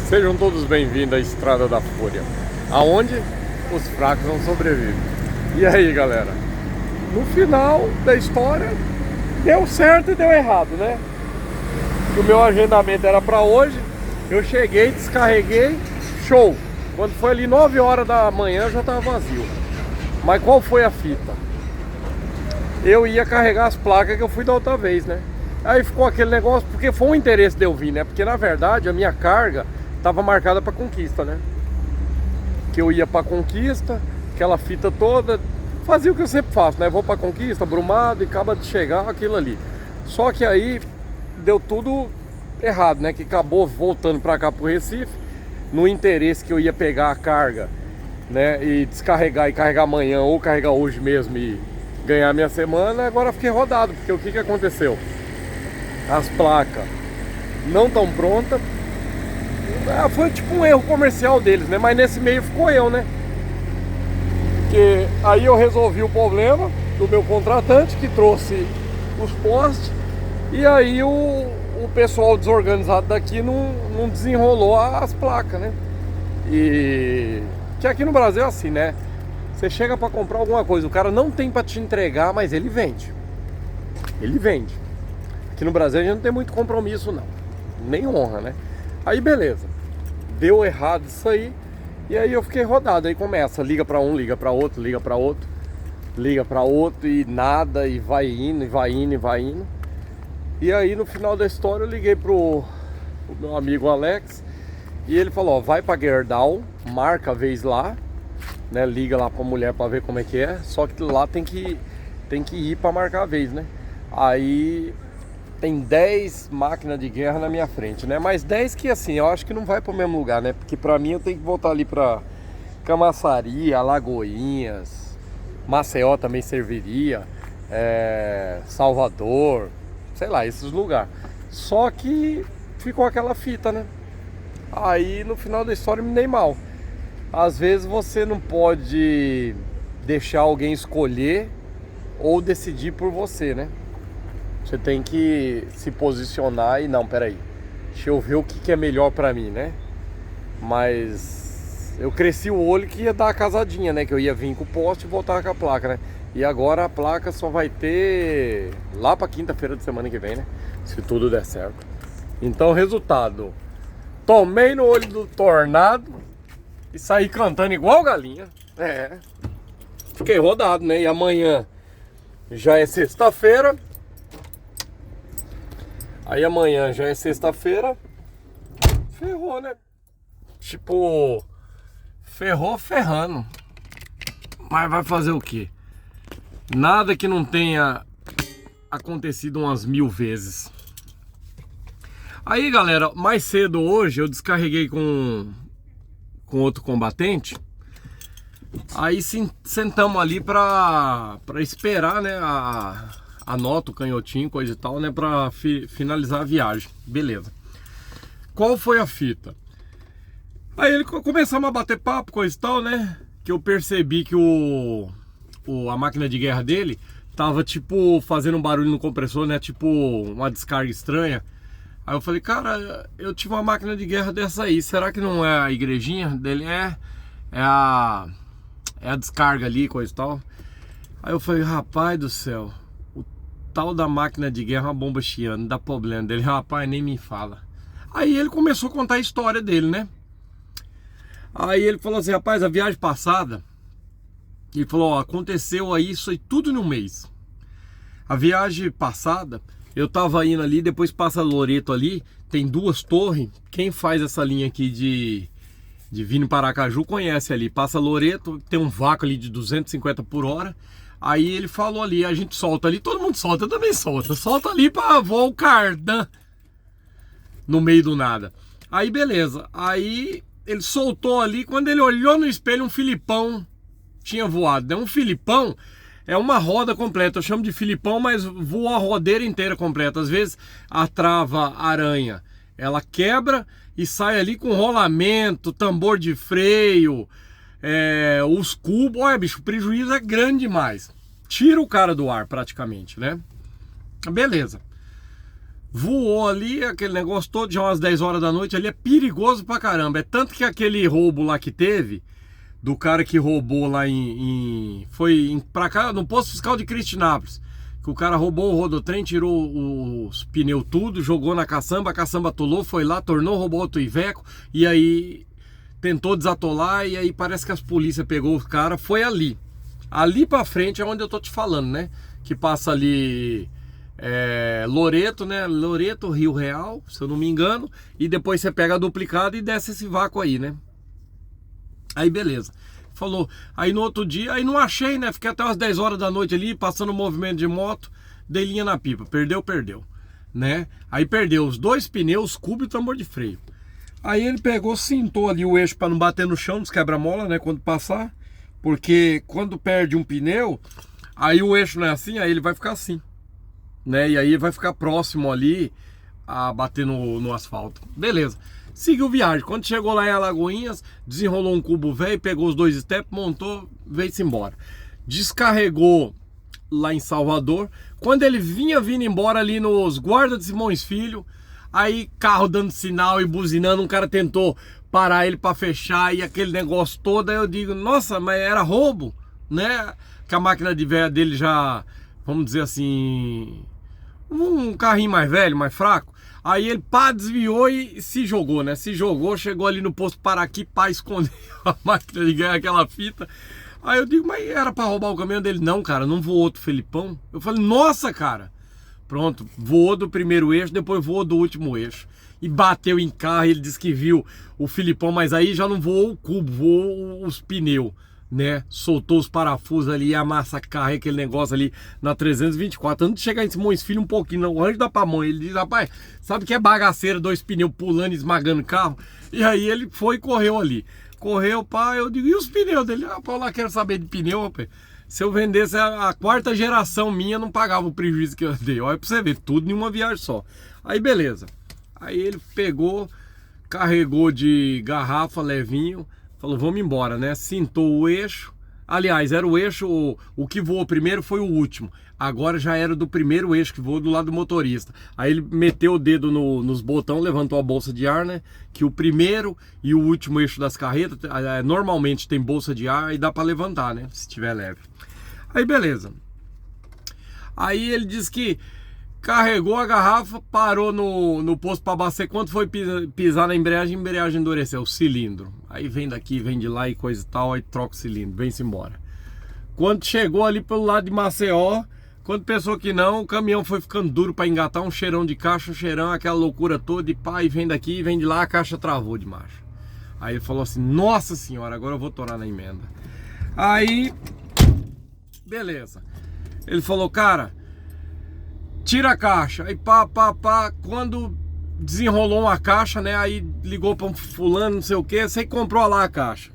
Sejam todos bem-vindos à Estrada da Fúria, aonde os fracos não sobrevivem. E aí, galera? No final da história, deu certo e deu errado, né? O meu agendamento era para hoje, eu cheguei, descarreguei, show! Quando foi ali 9 horas da manhã, já estava vazio. Mas qual foi a fita? Eu ia carregar as placas que eu fui da outra vez, né? Aí ficou aquele negócio, porque foi um interesse de eu vir, né? Porque na verdade a minha carga tava marcada para Conquista, né? Que eu ia para Conquista, aquela fita toda, fazia o que eu sempre faço, né? Vou para Conquista, Brumado, e acaba de chegar aquilo ali. Só que aí deu tudo errado, né? Que acabou voltando para cá pro Recife, no interesse que eu ia pegar a carga, né? E descarregar e carregar amanhã ou carregar hoje mesmo e ganhar minha semana. Agora fiquei rodado, porque o que aconteceu? As placas não estão prontas. Foi tipo um erro comercial deles, né? Mas nesse meio ficou eu, né? Porque aí eu resolvi o problema do meu contratante, que trouxe os postes. E aí o pessoal desorganizado daqui não desenrolou as placas, né? E que aqui no Brasil é assim, né? Você chega para comprar alguma coisa, o cara não tem para te entregar, mas ele vende. Ele vende. Aqui no Brasil a gente não tem muito compromisso, não. Nem honra, né? Aí beleza. Deu errado isso aí. E aí eu fiquei rodado. Aí começa, liga para um, liga para outro, liga para outro, liga para outro e nada, e vai indo, e vai indo, e vai indo. E aí no final da história eu liguei pro meu amigo Alex. E ele falou, ó, vai pra Gerdau, marca a vez lá, né? Liga lá pra mulher pra ver como é que é. Só que lá tem que ir pra marcar a vez, né? Aí tem 10 máquinas de guerra na minha frente, né? Mas 10 que assim, eu acho que não vai pro mesmo lugar, né? Porque pra mim eu tenho que voltar ali pra Camaçari, Alagoinhas, Maceió também serviria, Salvador, sei lá, esses lugares. Só que ficou aquela fita, né? Aí no final da história me dei mal. Às vezes você não pode deixar alguém escolher ou decidir por você, né? Você tem que se posicionar e não, peraí, deixa eu ver o que é melhor pra mim, né? Mas eu cresci o olho que ia dar a casadinha, né? Que eu ia vir com o poste e voltar com a placa, né? E agora a placa só vai ter lá pra quinta-feira de semana que vem, né? Se tudo der certo. Então, resultado: tomei no olho do tornado e saí cantando igual galinha. Fiquei rodado, né? E amanhã já é sexta-feira. Aí amanhã já é sexta-feira. Ferrou, né? Tipo, ferrou ferrando. Mas vai fazer o quê? Nada que não tenha acontecido umas 1000 vezes. Aí, galera, mais cedo hoje eu descarreguei com outro combatente. Aí sentamos ali pra esperar, né, a nota, o canhotinho, coisa e tal, né, pra finalizar a viagem. Beleza. Qual foi a fita? Aí começamos a bater papo, coisa e tal, né, que eu percebi que a máquina de guerra dele tava, tipo, fazendo um barulho no compressor, né, tipo uma descarga estranha. Aí eu falei, cara, eu tive uma máquina de guerra dessa aí, será que não é a igrejinha dele? É a descarga ali, coisa e tal. Aí eu falei, rapaz do céu, o tal da máquina de guerra é uma bomba chiando, dá problema dele. Rapaz, nem me fala. Aí ele começou a contar a história dele, né? Aí ele falou assim, rapaz, a viagem passada, ele falou, ó, aconteceu aí isso aí tudo num mês. A viagem passada, eu tava indo ali, depois passa Loreto ali, tem 2 torres. Quem faz essa linha aqui de vindo para Aracaju conhece ali. Passa Loreto, tem um vácuo ali de 250 por hora. Aí ele falou ali, a gente solta ali, todo mundo solta, eu também solta. Solta ali para voar o cardan no meio do nada. Aí beleza, aí ele soltou ali, quando ele olhou no espelho, um Filipão tinha voado, né? Um Filipão é uma roda completa, eu chamo de Filipão, mas voa a rodeira inteira completa. Às vezes a trava aranha, ela quebra e sai ali com rolamento, tambor de freio, os cubos. Olha, bicho, o prejuízo é grande demais. Tira o cara do ar praticamente, né? Beleza. Voou ali, aquele negócio todo, já umas 10 horas da noite, ali é perigoso pra caramba. É tanto que aquele roubo lá que teve, do cara que roubou lá pra cá, no posto fiscal de Cristinápolis, que o cara roubou o rodotrem, tirou os pneus tudo, jogou na caçamba, a caçamba atolou, foi lá, tornou, roubou outro Iveco, e aí tentou desatolar, e aí parece que as polícias pegou o cara, foi ali. Ali pra frente é onde eu tô te falando, né? Que passa ali Loreto, né? Loreto, Rio Real, se eu não me engano, e depois você pega a duplicada e desce esse vácuo aí, né? Aí beleza. Falou, aí no outro dia, aí não achei, né? Fiquei até umas 10 horas da noite ali, passando um movimento de moto, dei linha na pipa, perdeu, né? Aí perdeu os dois pneus, cubo e o tambor de freio. Aí ele pegou, cintou ali o eixo para não bater no chão, nos quebra-mola, né? Quando passar, porque quando perde um pneu, aí o eixo não é assim, aí ele vai ficar assim, né? E aí vai ficar próximo ali a bater no asfalto. Beleza. Seguiu viagem. Quando chegou lá em Alagoinhas, desenrolou um cubo velho, pegou os dois step, montou, veio-se embora. Descarregou lá em Salvador. Quando ele vindo embora ali nos guardas de Simões Filho, aí carro dando sinal e buzinando, um cara tentou parar ele para fechar e aquele negócio todo. Aí eu digo, nossa, mas era roubo, né? Que a máquina de véia dele já, vamos dizer assim, um carrinho mais velho, mais fraco. Aí ele desviou e se jogou, né? Se jogou, chegou ali no posto Paraqui, escondeu a máquina de ganhar aquela fita. Aí eu digo, mas era pra roubar o caminhão dele? Não, cara, não voou do Felipão. Eu falei, nossa, cara. Pronto, voou do primeiro eixo, depois voou do último eixo. E bateu em carro, ele disse que viu o Filipão, mas aí já não voou o cubo, voou os pneus, né? Soltou os parafusos ali, amassa carro, aquele negócio ali na 324. Antes de chegar em Simões Filho um pouquinho, não, antes da pamonha, ele diz, rapaz, sabe que é bagaceira, dois pneus pulando, esmagando o carro? E aí ele foi e correu ali. Correu, pá, eu digo, e os pneus dele? Ah, pá, lá quero saber de pneu, rapaz. Se eu vendesse a quarta geração minha, não pagava o prejuízo que eu dei. Olha pra você ver, tudo em uma viagem só. Aí beleza. Aí ele pegou, carregou de garrafa levinho, falou, vamos embora, né? Cintou o eixo. Aliás, era o eixo, o que voou primeiro foi o último. Agora já era do primeiro eixo que voou do lado do motorista. Aí ele meteu o dedo nos botões, levantou a bolsa de ar, né? Que o primeiro e o último eixo das carretas, normalmente tem bolsa de ar e dá para levantar, né? Se tiver leve. Aí beleza. Aí ele disse que carregou a garrafa, parou no posto para abastecer. Quando foi pisar na embreagem, a embreagem endureceu, o cilindro. Aí vem daqui, vem de lá e coisa e tal, aí troca o cilindro, vem-se embora. Quando chegou ali pelo lado de Maceió, quando pensou que não, o caminhão foi ficando duro para engatar, um cheirão de caixa, um cheirão, aquela loucura toda, e pá, e vem daqui, vem de lá, a caixa travou de marcha. Aí ele falou assim, nossa senhora, agora eu vou torar na emenda. Aí, beleza. Ele falou, cara, tira a caixa. Aí pá, quando desenrolou uma caixa, né? Aí ligou para um fulano, não sei o que, você comprou lá a caixa.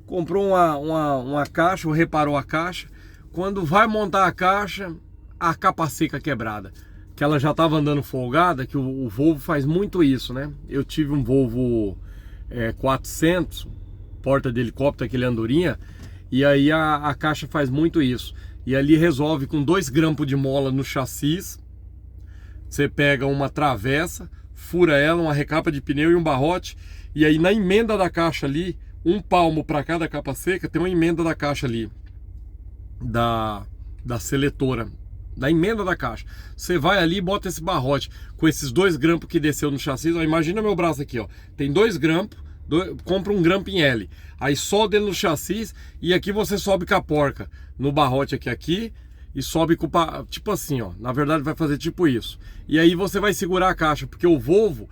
Comprou uma caixa, ou reparou a caixa. Quando vai montar a caixa, a capa seca quebrada. Que ela já estava andando folgada, que o Volvo faz muito isso, né? Eu tive um Volvo 400, porta de helicóptero, aquele andorinha, e aí a caixa faz muito isso. E ali resolve com 2 grampos de mola no chassis. Você pega uma travessa, fura ela, uma recapa de pneu e um barrote. E aí na emenda da caixa ali, um palmo para cada capa seca, tem uma emenda da caixa ali, da seletora, da emenda da caixa. Você vai ali e bota esse barrote com esses 2 grampos que desceu no chassi. Ó, imagina meu braço aqui, ó. Tem 2 grampos, compra um grampo em L. Aí solda ele no chassi e aqui você sobe com a porca no barrote aqui e sobe com o... Tipo assim, ó. Na verdade vai fazer tipo isso. E aí você vai segurar a caixa, porque o Volvo,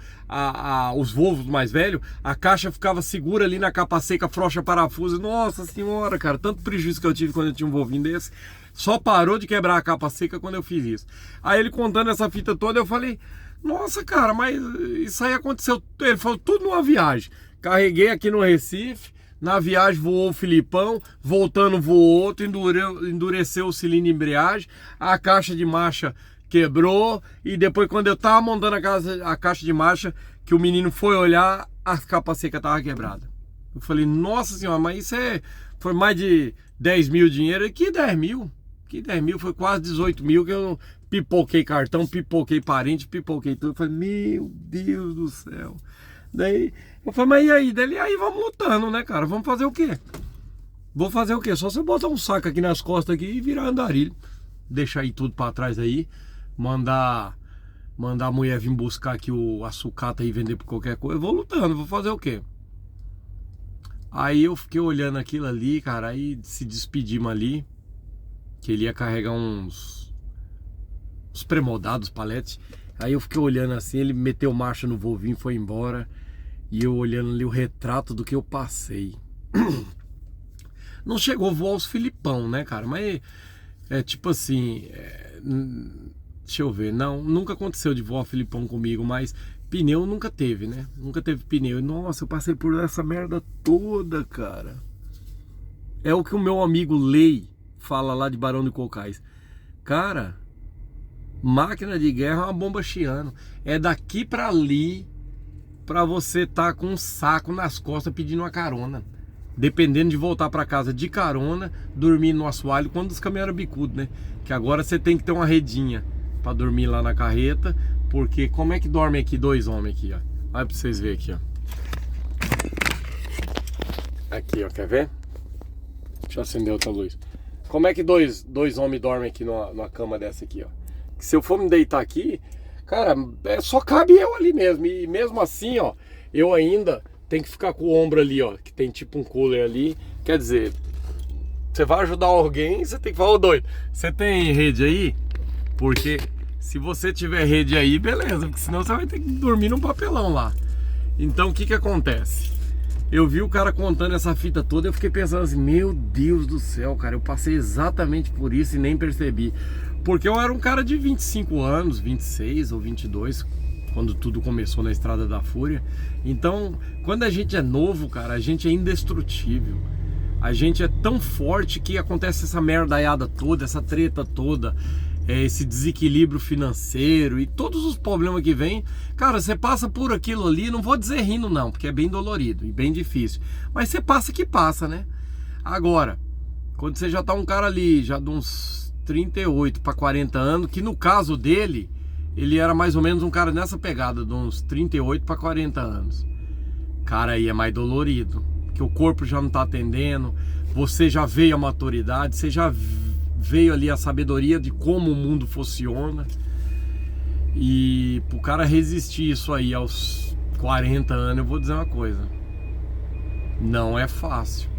os Volvos mais velhos, a caixa ficava segura ali na capa seca, frouxa parafuso. Nossa senhora, cara, tanto prejuízo que eu tive quando eu tinha um Volvinho desse. Só parou de quebrar a capa seca quando eu fiz isso. Aí ele contando essa fita toda, eu falei, nossa, cara, mas isso aí aconteceu. Ele falou, tudo numa viagem. Carreguei aqui no Recife, na viagem voou o Filipão, voltando voou outro, endureceu o cilindro de embreagem, a caixa de marcha quebrou, e depois quando eu tava montando a caixa de marcha, que o menino foi olhar, a capa seca tava quebrada. Eu falei, nossa senhora, mas isso foi mais de 10 mil dinheiro. Que 10 mil? Que 10 mil foi quase 18 mil que eu pipoquei cartão, pipoquei parente, pipoquei tudo. Eu falei, meu Deus do céu. Daí eu falei, mas e aí? Daí aí vamos lutando, né, cara? Vamos fazer o quê? Vou fazer o quê? Só você botar um saco aqui nas costas aqui e virar andarilho. Deixar aí tudo pra trás aí. Mandar a mulher vir buscar aqui a sucata e vender por qualquer coisa. Eu vou lutando, vou fazer o quê? Aí eu fiquei olhando aquilo ali, cara. Aí se despedimos ali. Que ele ia carregar uns pré-moldados, paletes. Aí eu fiquei olhando assim, ele meteu marcha no Volvinho e foi embora. E eu olhando ali o retrato do que eu passei. Não chegou a voar os Filipão, né, cara? Mas é tipo assim... deixa eu ver. Não, nunca aconteceu de voar Filipão comigo, mas pneu nunca teve, né? Nunca teve pneu. Nossa, eu passei por essa merda toda, cara. É o que o meu amigo Lei fala lá de Barão de Cocais. Cara, máquina de guerra é uma bomba chiano. É daqui pra ali pra você tá com um saco nas costas pedindo uma carona. Dependendo de voltar pra casa de carona, dormir no assoalho quando os caminhões eram bicudos, né? Que agora você tem que ter uma redinha pra dormir lá na carreta. Porque como é que dorme aqui dois homens aqui, ó? Olha pra vocês verem aqui, ó. Aqui, ó, quer ver? Deixa eu acender outra luz. Como é que dois homens dormem aqui numa cama dessa aqui, ó? Se eu for me deitar aqui, cara, só cabe eu ali mesmo. E mesmo assim, ó, eu ainda tenho que ficar com o ombro ali, ó, que tem tipo um cooler ali. Quer dizer, você vai ajudar alguém, você tem que falar, ô doido, você tem rede aí? Porque se você tiver rede aí, beleza, porque senão você vai ter que dormir num papelão lá. Então o que acontece? Eu vi o cara contando essa fita toda, eu fiquei pensando assim, meu Deus do céu, cara, eu passei exatamente por isso e nem percebi. Porque eu era um cara de 25 anos, 26 ou 22, quando tudo começou na Estrada da Fúria. Então, quando a gente é novo, cara, a gente é indestrutível. A gente é tão forte que acontece essa merdaiada toda, essa treta toda, esse desequilíbrio financeiro e todos os problemas que vem. Cara, você passa por aquilo ali, não vou dizer rindo não, porque é bem dolorido e bem difícil, mas você passa que passa, né? Agora, quando você já tá um cara ali, já de uns 38 para 40 anos, que no caso dele, ele era mais ou menos um cara nessa pegada, de uns 38 para 40 anos. Cara, aí é mais dolorido, porque o corpo já não tá atendendo, você já veio a maturidade, você já veio ali a sabedoria de como o mundo funciona. E pro cara resistir isso aí aos 40 anos, eu vou dizer uma coisa, não é fácil.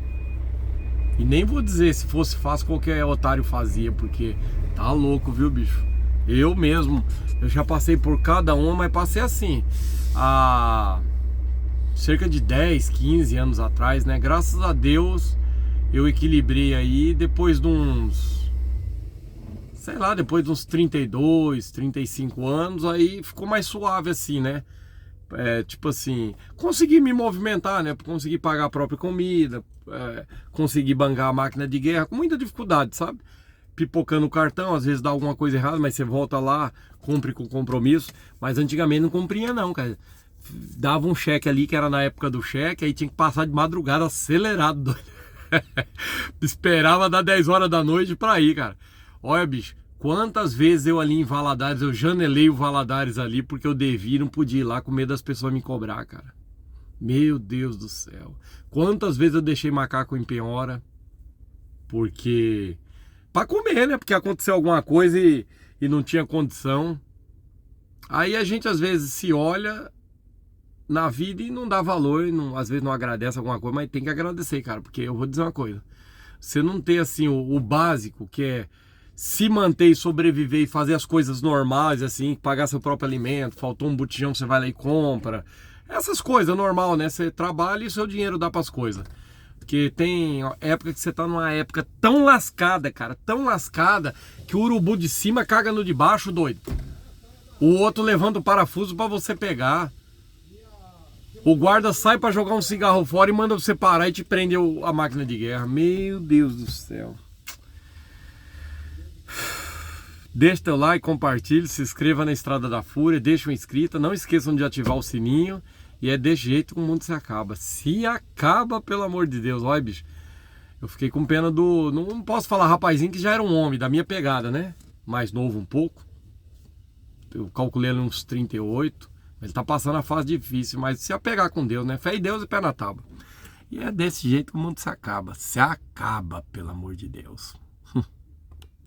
E nem vou dizer se fosse fácil qualquer otário fazia, porque tá louco, viu, bicho? Eu mesmo, eu já passei por cada uma, mas passei assim há cerca de 10, 15 anos atrás, né? Graças a Deus eu equilibrei aí depois de uns, sei lá, depois de uns 32, 35 anos, aí ficou mais suave assim, né? Tipo assim, consegui me movimentar, né? Consegui pagar a própria comida, consegui bancar a máquina de guerra com muita dificuldade, sabe? Pipocando o cartão, às vezes dá alguma coisa errada, mas você volta lá, cumpre com compromisso. Mas antigamente não cumpria não, cara. Dava um cheque ali, que era na época do cheque, aí tinha que passar de madrugada acelerado. Esperava dar 10 horas da noite pra ir, cara. Olha, bicho, quantas vezes eu ali em Valadares, eu janelei o Valadares ali porque eu devia e não podia ir lá com medo das pessoas me cobrar, cara. Meu Deus do céu. Quantas vezes eu deixei macaco em penhora porque... pra comer, né? Porque aconteceu alguma coisa e não tinha condição. Aí a gente às vezes se olha na vida e não dá valor, e não, às vezes não agradece alguma coisa, mas tem que agradecer, cara. Porque eu vou dizer uma coisa, você não ter assim o básico, que é se manter e sobreviver e fazer as coisas normais, assim, pagar seu próprio alimento, faltou um botijão, você vai lá e compra. Essas coisas, normal, né? Você trabalha e o seu dinheiro dá pras coisas. Porque tem época que você tá numa época tão lascada, cara, tão lascada, que o urubu de cima caga no de baixo, doido. O outro levanta o parafuso pra você pegar. O guarda sai pra jogar um cigarro fora e manda você parar e te prende a máquina de guerra. Meu Deus do céu. Deixa teu like, compartilhe, se inscreva na Estrada da Fúria, deixa uma inscrita, não esqueçam de ativar o sininho. E é desse jeito que o mundo se acaba. Se acaba, pelo amor de Deus. Olha, bicho, Eu fiquei com pena do... Não posso falar rapazinho, que já era um homem, da minha pegada, né? Mais novo um pouco. Eu calculei ele uns 38. Ele tá passando a fase difícil, mas se apegar com Deus, né? Fé em Deus e pé na tábua. E é desse jeito que o mundo se acaba. Se acaba, pelo amor de Deus.